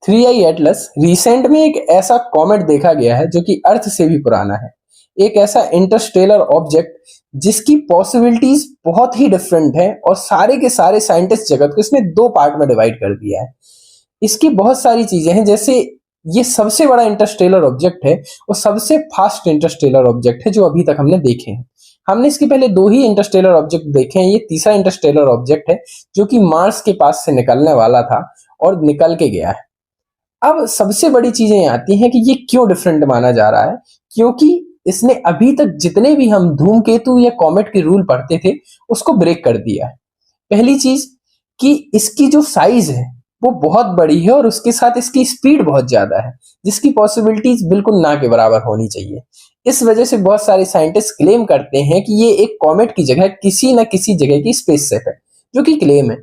Three आई Atlas recent में एक ऐसा कॉमेट देखा गया है जो कि अर्थ से भी पुराना है। एक ऐसा इंटरस्टेलर ऑब्जेक्ट जिसकी पॉसिबिलिटीज बहुत ही डिफरेंट है और सारे के सारे साइंटिस्ट जगत को इसने दो पार्ट में डिवाइड कर दिया है। इसकी बहुत सारी चीजें हैं, जैसे ये सबसे बड़ा इंटरस्टेलर ऑब्जेक्ट है और सबसे फास्ट इंटरस्टेलर ऑब्जेक्ट है जो अभी तक हमने देखे हैं। हमने इसके पहले दो ही इंटरस्टेलर ऑब्जेक्ट देखे हैं, ये तीसरा इंटरस्टेलर ऑब्जेक्ट है जो कि मार्स के पास से निकलने वाला था और निकल के गया है। अब सबसे बड़ी चीजें आती हैं कि ये क्यों डिफरेंट माना जा रहा है, क्योंकि इसने अभी तक जितने भी हम धूमकेतु या कॉमेट के रूल पढ़ते थे उसको ब्रेक कर दिया है। पहली चीज कि इसकी जो साइज है वो बहुत बड़ी है और उसके साथ इसकी स्पीड बहुत ज्यादा है, जिसकी पॉसिबिलिटीज बिल्कुल ना के बराबर होनी चाहिए। इस वजह से बहुत सारे साइंटिस्ट क्लेम करते हैं कि ये एक कॉमेट की जगह किसी न किसी जगह की स्पेसशिप है, जो कि क्लेम है।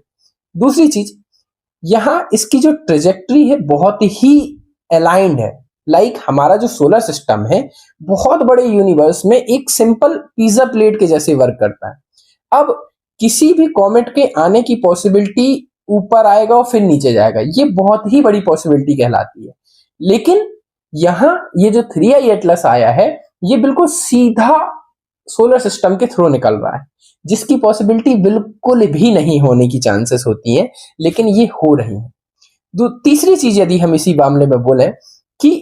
दूसरी चीज, यहाँ इसकी जो ट्रेजेक्ट्री है बहुत ही अलाइंड है। लाइक हमारा जो सोलर सिस्टम है बहुत बड़े यूनिवर्स में एक सिंपल पिज्जा प्लेट के जैसे वर्क करता है। अब किसी भी कॉमेट के आने की पॉसिबिलिटी ऊपर आएगा और फिर नीचे जाएगा, ये बहुत ही बड़ी पॉसिबिलिटी कहलाती है। लेकिन यहाँ ये जो थ्री आई एटलस आया है ये बिल्कुल सीधा सोलर सिस्टम के थ्रू निकल रहा है, जिसकी पॉसिबिलिटी बिल्कुल भी नहीं होने की चांसेस होती हैं, लेकिन ये हो रही है। तीसरी चीज यदि हम इसी मामले में बोलें कि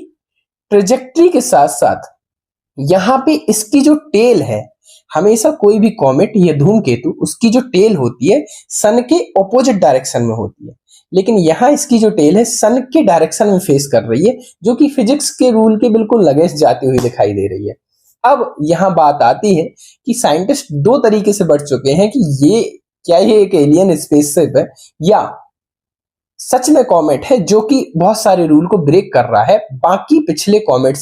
ट्रेजेक्ट्री के साथ साथ यहाँ पे इसकी जो टेल है, हमेशा कोई भी कॉमेट या धूमकेतु उसकी जो टेल होती है सन के ऑपोजिट डायरेक्शन में होती है, लेकिन यहाँ इसकी जो टेल है सन के डायरेक्शन में फेस कर रही है, जो कि फिजिक्स के रूल के बिल्कुल अगेंस्ट जाती हुई दिखाई दे रही है। अब यहाँ बात आती है कि साइंटिस्ट दो तरीके से बढ़ चुके हैं कि ये क्या ये एक एलियन स्पेसशिप है या सच में कॉमेट है जो कि बहुत सारे रूल को ब्रेक कर रहा है बाकी पिछले कॉमेट्स